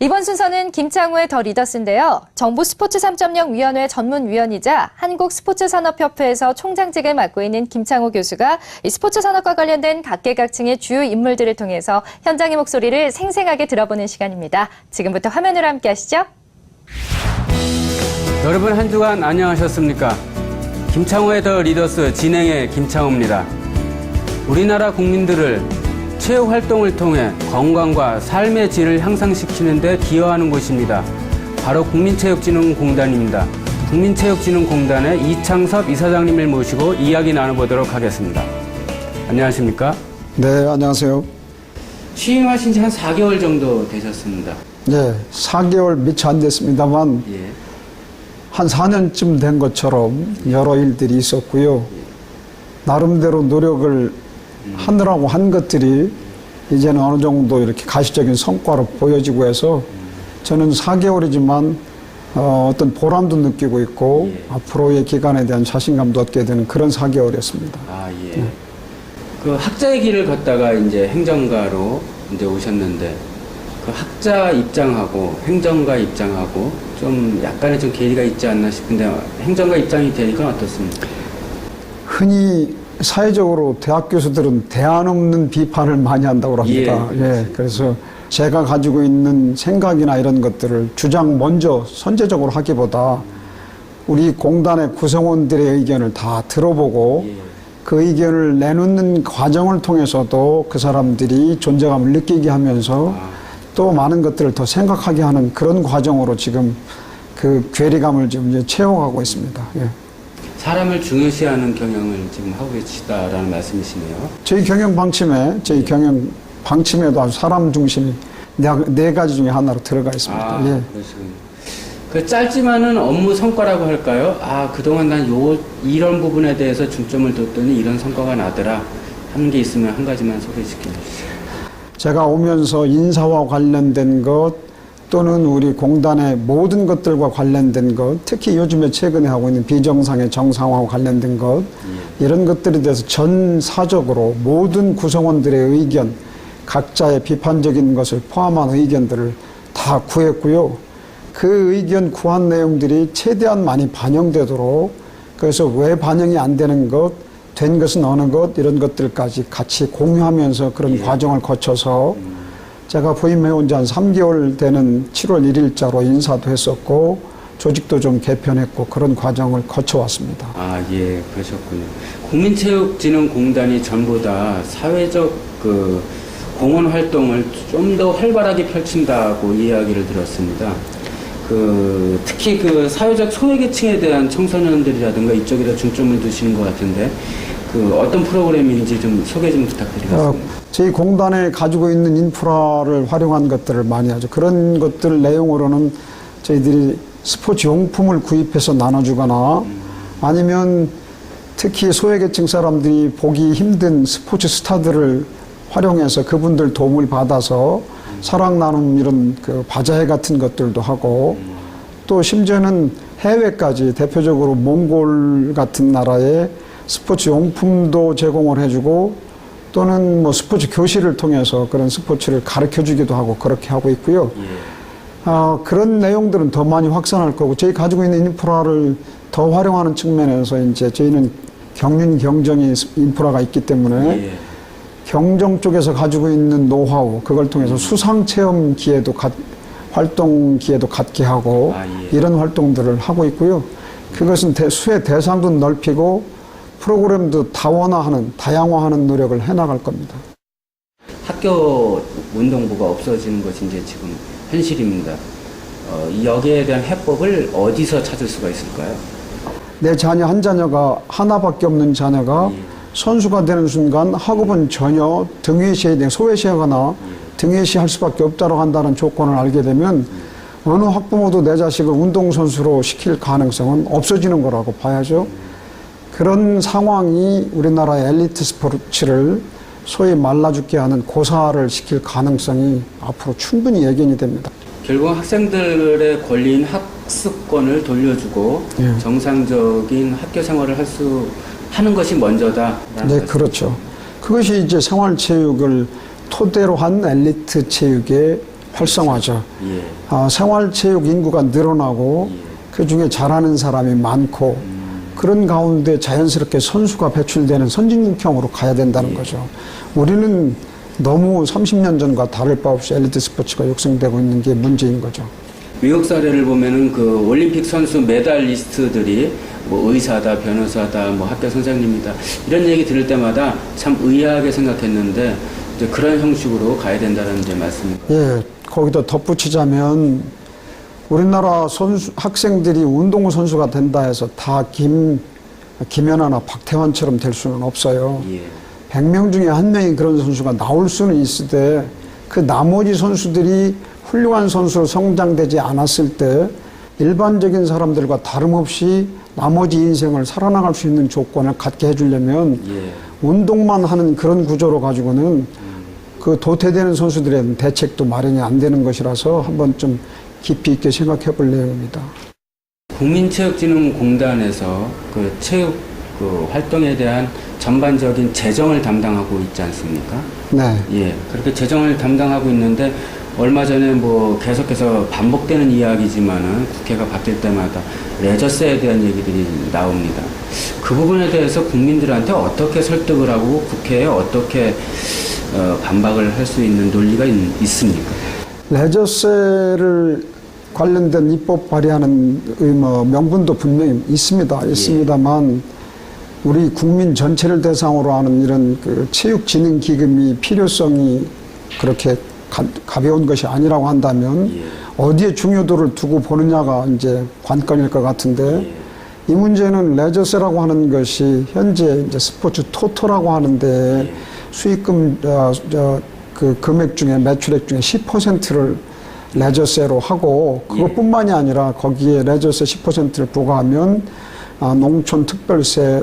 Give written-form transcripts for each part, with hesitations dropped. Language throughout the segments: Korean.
이번 순서는 김창호의 더 리더스인데요. 정부 스포츠 3.0 위원회 전문위원이자 한국스포츠산업협회에서 총장직을 맡고 있는 김창호 교수가 이 스포츠 산업과 관련된 각계각층의 주요 인물들을 통해서 현장의 목소리를 생생하게 들어보는 시간입니다. 지금부터 화면으로 함께 하시죠. 여러분 한 주간 안녕하셨습니까? 김창호의 더 리더스 진행의 김창호입니다. 우리나라 국민들을 체육 활동을 통해 건강과 삶의 질을 향상시키는 데 기여하는 곳입니다. 바로 국민체육진흥공단입니다. 국민체육진흥공단의 이창섭 이사장님을 모시고 이야기 나눠보도록 하겠습니다. 안녕하십니까? 네, 안녕하세요. 취임하신 지 한 4개월 정도 되셨습니다. 네, 4개월 미처 안 됐습니다만 예. 한 4년쯤 된 것처럼 여러 일들이 있었고요. 나름대로 노력을 하느라고 한 것들이 이제는 어느 정도 이렇게 가시적인 성과로 보여지고 해서 저는 4개월이지만 어떤 보람도 느끼고 있고 앞으로의 기간에 대한 자신감도 얻게 되는 그런 4개월이었습니다. 아, 예. 그 학자의 길을 걷다가 이제 행정가로 이제 오셨는데 그 학자 입장하고 행정가 입장하고 좀 약간의 좀 괴리가 있지 않나 싶은데 행정가 입장이 되니까 어떻습니까? 흔히 사회적으로 대학 교수들은 대안 없는 비판을 많이 한다고 합니다. 예, 그래서 제가 가지고 있는 생각이나 이런 것들을 주장 먼저 선제적으로 하기보다 우리 공단의 구성원들의 의견을 다 들어보고 그 의견을 내놓는 과정을 통해서도 그 사람들이 존재감을 느끼게 하면서 또 많은 것들을 더 생각하게 하는 그런 과정으로 지금 그 괴리감을 지금 이제 채워가고 있습니다. 예. 사람을 중요시하는 경영을 지금 하고 계시다라는 말씀이시네요. 저희 경영 방침에도 아주 사람 중심이 네 가지 중에 하나로 들어가 있습니다. 아, 예. 그러시군요. 그 짧지만은 업무 성과라고 할까요? 아, 그동안 난 이런 부분에 대해서 중점을 뒀더니 이런 성과가 나더라 하는 게 있으면 한 가지만 소개시켜 주시죠. 제가 오면서 인사와 관련된 것 또는 우리 공단의 모든 것들과 관련된 것, 특히 요즘에 최근에 하고 있는 비정상의 정상화와 관련된 것, 이런 것들에 대해서 전사적으로 모든 구성원들의 의견, 각자의 비판적인 것을 포함한 의견들을 다 구했고요. 그 의견 구한 내용들이 최대한 많이 반영되도록, 그래서 왜 반영이 안 되는 것, 된 것은 어느 것, 이런 것들까지 같이 공유하면서 그런 과정을 거쳐서 제가 부임해 온 지 한 3개월 되는 7월 1일자로 인사도 했었고 조직도 좀 개편했고 그런 과정을 거쳐왔습니다. 아, 예, 그러셨군요. 국민체육진흥공단이 전보다 사회적 그 공헌 활동을 좀 더 활발하게 펼친다고 이야기를 들었습니다. 특히 그 사회적 소외계층에 대한 청소년들이라든가 이쪽에다 중점을 두시는 것 같은데 어떤 프로그램인지 좀 소개 좀 부탁드리겠습니다. 저희 공단에 가지고 있는 인프라를 활용한 것들을 많이 하죠. 그런 것들 내용으로는 저희들이 스포츠 용품을 구입해서 나눠주거나 아니면 특히 소외계층 사람들이 보기 힘든 스포츠 스타들을 활용해서 그분들 도움을 받아서 사랑 나눔 이런 그 바자회 같은 것들도 하고 또 심지어는 해외까지 대표적으로 몽골 같은 나라에 스포츠 용품도 제공을 해주고 또는 뭐 스포츠 교실을 통해서 그런 스포츠를 가르쳐 주기도 하고 그렇게 하고 있고요. 그런 내용들은 더 많이 확산할 거고 저희 가지고 있는 인프라를 더 활용하는 측면에서 이제 저희는 경륜 경정이 인프라가 있기 때문에 경정 쪽에서 가지고 있는 노하우 그걸 통해서 수상 체험 기회도 활동 기회도 갖게 하고 이런 활동들을 하고 있고요. 그것은 수혜 대상도 넓히고 프로그램도 다양화하는 노력을 해나갈 겁니다. 학교 운동부가 없어지는 것이 이제 지금 현실입니다. 여기에 대한 해법을 어디서 찾을 수가 있을까요? 내 자녀 한 자녀가 하나밖에 없는 자녀가 선수가 되는 순간 학업은 전혀 등회시해야 소외시하거나 등회시할 수밖에 없다고 한다는 조건을 알게 되면 어느 학부모도 내 자식을 운동선수로 시킬 가능성은 없어지는 거라고 봐야죠. 그런 상황이 우리나라의 엘리트 스포츠를 소위 말라 죽게 하는 고사를 시킬 가능성이 앞으로 충분히 예견이 됩니다. 결국 학생들의 권리인 학습권을 돌려주고 정상적인 학교 생활을 하는 것이 먼저다. 네, 그렇죠. 그것이 이제 생활체육을 토대로 한 엘리트 체육의 활성화죠. 예. 생활체육 인구가 늘어나고 예. 그 중에 잘하는 사람이 많고 그런 가운데 자연스럽게 선수가 배출되는 선진국형으로 가야 된다는 예. 거죠. 우리는 너무 30년 전과 다를 바 없이 엘리트 스포츠가 육성되고 있는 게 문제인 거죠. 미국 사례를 보면은 그 올림픽 선수 메달리스트들이 뭐 의사다, 변호사다, 뭐 학교 선생님이다 이런 얘기 들을 때마다 참 의아하게 생각했는데 이제 그런 형식으로 가야 된다는 이제 말씀입니다. 예, 거기다 덧붙이자면 우리나라 학생들이 운동 선수가 된다 해서 다 김연아나 박태환처럼 될 수는 없어요. 예. 100명 중에 한 명이 그런 선수가 나올 수는 있으되 그 나머지 선수들이 훌륭한 선수로 성장되지 않았을 때 일반적인 사람들과 다름없이 나머지 인생을 살아나갈 수 있는 조건을 갖게 해주려면 예. 운동만 하는 그런 구조로 가지고는 그 도태되는 선수들의 대책도 마련이 안 되는 것이라서 한번 좀 깊이 있게 생각해 볼 내용입니다. 국민체육진흥공단에서 그 체육 그 활동에 대한 전반적인 재정을 담당하고 있지 않습니까? 네. 예. 그렇게 재정을 담당하고 있는데 얼마 전에 뭐 계속해서 반복되는 이야기지만은 국회가 바뀔 때마다 레저세에 대한 얘기들이 나옵니다. 그 부분에 대해서 국민들한테 어떻게 설득을 하고 국회에 어떻게 반박을 할 수 있는 논리가 있습니까? 레저세를 관련된 입법 발의하는 명분도 분명히 있습니다. 있습니다만 우리 국민 전체를 대상으로 하는 이런 그 체육진흥기금이 필요성이 그렇게 가벼운 것이 아니라고 한다면 어디에 중요도를 두고 보느냐가 이제 관건일 것 같은데 이 문제는 레저세라고 하는 것이 현재 이제 스포츠 토토라고 하는데 수익금 그 금액 중에 매출액 중에 10%를 레저세로 하고 그것뿐만이 아니라 거기에 레저세 10%를 부과하면 농촌 특별세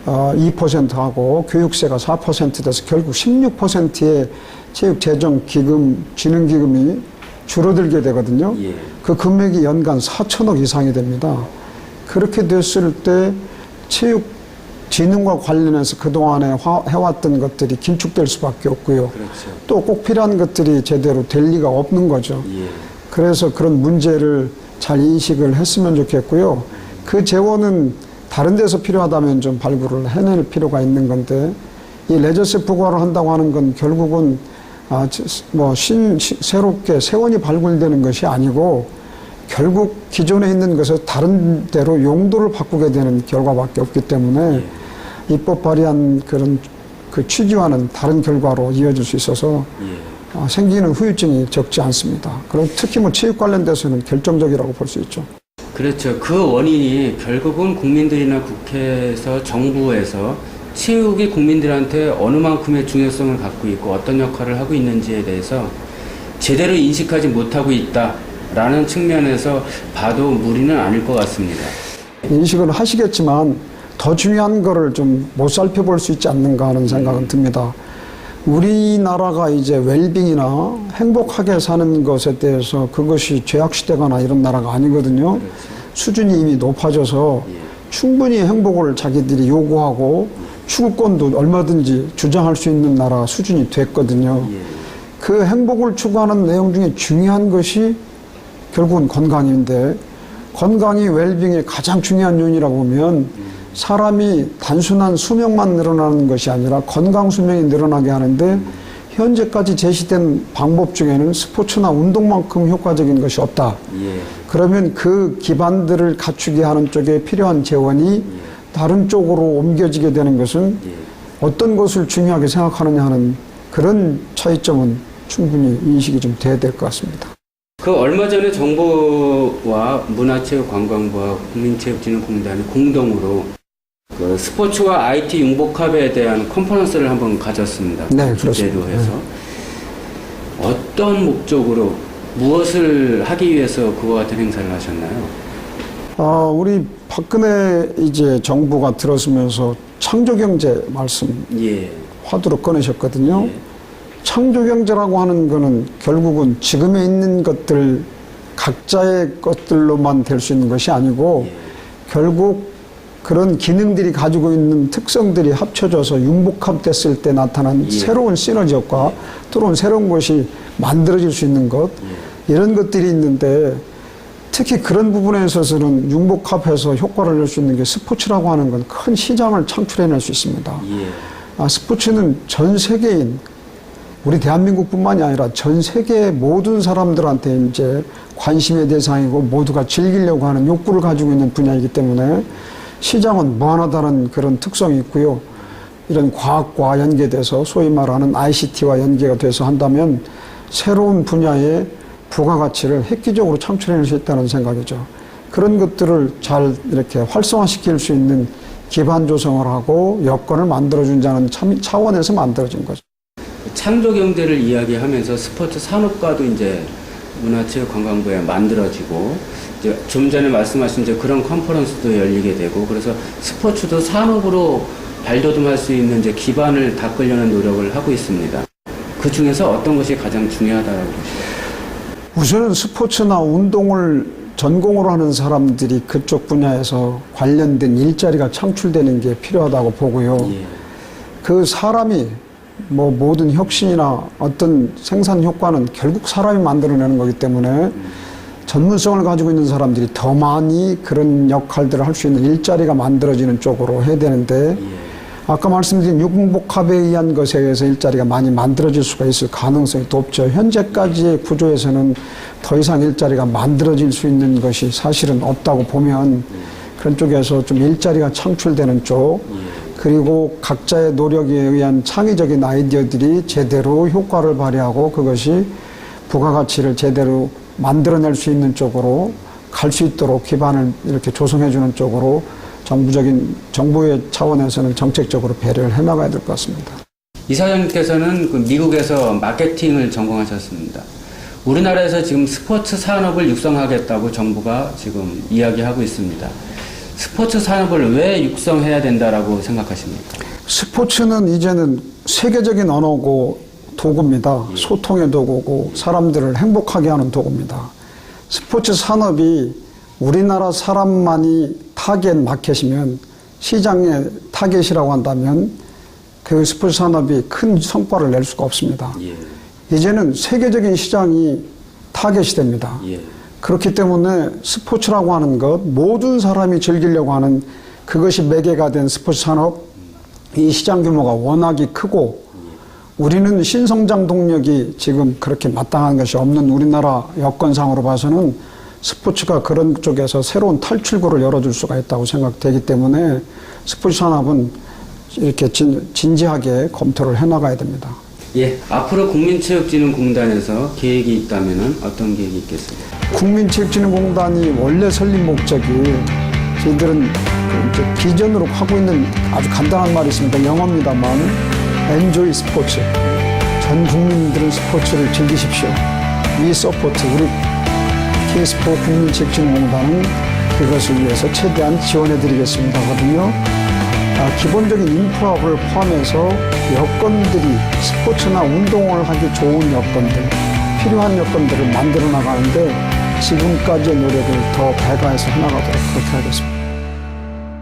2%하고 교육세가 4% 돼서 결국 16%의 체육재정기금, 진흥기금이 줄어들게 되거든요. 예. 그 금액이 연간 4천억 이상이 됩니다. 그렇게 됐을 때 체육진흥과 관련해서 그동안에 해왔던 것들이 긴축될 수밖에 없고요. 그렇죠. 또 꼭 필요한 것들이 제대로 될 리가 없는 거죠. 예. 그래서 그런 문제를 잘 인식을 했으면 좋겠고요. 그 재원은 다른 데서 필요하다면 좀 발굴을 해낼 필요가 있는 건데 이 레저세 부과를 한다고 하는 건 결국은 새롭게 세원이 발굴되는 것이 아니고 결국 기존에 있는 것을 다른 데로 용도를 바꾸게 되는 결과밖에 없기 때문에 입법 발의한 그런 그 취지와는 다른 결과로 이어질 수 있어서 생기는 후유증이 적지 않습니다. 그럼 특히 뭐 체육 관련돼서는 결정적이라고 볼 수 있죠. 그렇죠. 그 원인이 결국은 국민들이나 국회에서 정부에서 체육이 국민들한테 어느 만큼의 중요성을 갖고 있고 어떤 역할을 하고 있는지에 대해서 제대로 인식하지 못하고 있다라는 측면에서 봐도 무리는 아닐 것 같습니다. 인식을 하시겠지만 더 중요한 거를 좀 못 살펴볼 수 있지 않는가 하는 생각은 듭니다. 우리나라가 이제 웰빙이나 행복하게 사는 것에 대해서 그것이 죄악시되거나 이런 나라가 아니거든요. 그렇죠. 수준이 이미 높아져서 충분히 행복을 자기들이 요구하고 추구권도 얼마든지 주장할 수 있는 나라 수준이 됐거든요. 그 행복을 추구하는 내용 중에 중요한 것이 결국은 건강인데 건강이 웰빙의 가장 중요한 요인이라고 보면 사람이 단순한 수명만 늘어나는 것이 아니라 건강 수명이 늘어나게 하는데 현재까지 제시된 방법 중에는 스포츠나 운동만큼 효과적인 것이 없다. 그러면 그 기반들을 갖추게 하는 쪽에 필요한 재원이 다른 쪽으로 옮겨지게 되는 것은 어떤 것을 중요하게 생각하느냐 하는 그런 차이점은 충분히 인식이 좀 돼야 될 것 같습니다. 그 얼마 전에 정부와 문화체육관광부와 국민체육진흥공단이 공동으로 그 스포츠와 IT 융복합에 대한 컨퍼런스를 한번 가졌습니다. 네, 주제로 그렇습니다. 해서 어떤 목적으로 무엇을 하기 위해서 그와 같은 행사를 하셨나요? 우리 박근혜 이제 정부가 들어서면서 창조경제 말씀 화두로 꺼내셨거든요. 창조경제라고 하는 거는 결국은 지금에 있는 것들 각자의 것들로만 될 수 있는 것이 아니고 결국 그런 기능들이 가지고 있는 특성들이 합쳐져서 융복합됐을 때 나타난 새로운 시너지 효과, 또는 새로운 것이 만들어질 수 있는 것, 이런 것들이 있는데, 특히 그런 부분에 있어서는 융복합해서 효과를 낼 수 있는 게 스포츠라고 하는 건 큰 시장을 창출해낼 수 있습니다. 스포츠는 전 세계인, 우리 대한민국뿐만이 아니라 전 세계 모든 사람들한테 이제 관심의 대상이고 모두가 즐기려고 하는 욕구를 가지고 있는 분야이기 때문에 시장은 무한하다는 그런 특성이 있고요. 이런 과학과 연계돼서 소위 말하는 ICT와 연계가 돼서 한다면 새로운 분야의 부가가치를 획기적으로 창출해낼 수 있다는 생각이죠. 그런 것들을 잘 이렇게 활성화시킬 수 있는 기반 조성을 하고 여건을 만들어준다는 차원에서 만들어진 거죠. 창조경제를 이야기하면서 스포츠 산업과도 이제 문화체육관광부에 만들어지고, 이제 좀 전에 말씀하신 이제 그런 컨퍼런스도 열리게 되고, 그래서 스포츠도 산업으로 발돋움할 수 있는 이제 기반을 닦으려는 노력을 하고 있습니다. 그 중에서 어떤 것이 가장 중요하다고 보십니까? 우선은 스포츠나 운동을 전공으로 하는 사람들이 그쪽 분야에서 관련된 일자리가 창출되는 게 필요하다고 보고요. 그 사람이 모든 혁신이나 어떤 생산 효과는 결국 사람이 만들어내는 거기 때문에 전문성을 가지고 있는 사람들이 더 많이 그런 역할들을 할 수 있는 일자리가 만들어지는 쪽으로 해야 되는데, 아까 말씀드린 융복합에 의한 것에 의해서 일자리가 많이 만들어질 수가 있을 가능성이 높죠. 현재까지의 구조에서는 더 이상 일자리가 만들어질 수 있는 것이 사실은 없다고 보면, 그런 쪽에서 좀 일자리가 창출되는 쪽, 그리고 각자의 노력에 의한 창의적인 아이디어들이 제대로 효과를 발휘하고 그것이 부가가치를 제대로 만들어낼 수 있는 쪽으로 갈 수 있도록 기반을 이렇게 조성해주는 쪽으로 정부의 차원에서는 정책적으로 배려를 해나가야 될 것 같습니다. 이사장님께서는 그 미국에서 마케팅을 전공하셨습니다. 우리나라에서 지금 스포츠 산업을 육성하겠다고 정부가 지금 이야기하고 있습니다. 스포츠 산업을 왜 육성해야 된다라고 생각하십니까? 스포츠는 이제는 세계적인 언어고 도구입니다. 소통의 도구고 사람들을 행복하게 하는 도구입니다. 스포츠 산업이 우리나라 사람만이 타겟 마켓이면, 시장의 타겟이라고 한다면 그 스포츠 산업이 큰 성과를 낼 수가 없습니다. 이제는 세계적인 시장이 타겟이 됩니다. 그렇기 때문에 스포츠라고 하는 것, 모든 사람이 즐기려고 하는 그것이 매개가 된 스포츠 산업, 이 시장 규모가 워낙이 크고, 우리는 신성장 동력이 지금 그렇게 마땅한 것이 없는 우리나라 여건상으로 봐서는 스포츠가 그런 쪽에서 새로운 탈출구를 열어줄 수가 있다고 생각되기 때문에 스포츠 산업은 이렇게 진지하게 검토를 해나가야 됩니다. 앞으로 국민체육진흥공단에서 계획이 있다면 어떤 계획이 있겠습니까? 국민체육진흥공단이 원래 설립 목적이, 저희들은 이제 비전으로 하고 있는 아주 간단한 말이 있습니다. 영어입니다만, enjoy 스포츠. 전 국민들은 스포츠를 즐기십시오. We support. 우리 K스포 국민체육진흥공단은 그것을 위해서 최대한 지원해드리겠습니다 하거든요. 기본적인 인프라를 포함해서 여건들이, 스포츠나 운동을 하기 좋은 여건들, 필요한 여건들을 만들어 나가는데 지금까지의 노력을 더 배가해서 해나가도록 그렇게 하겠습니다.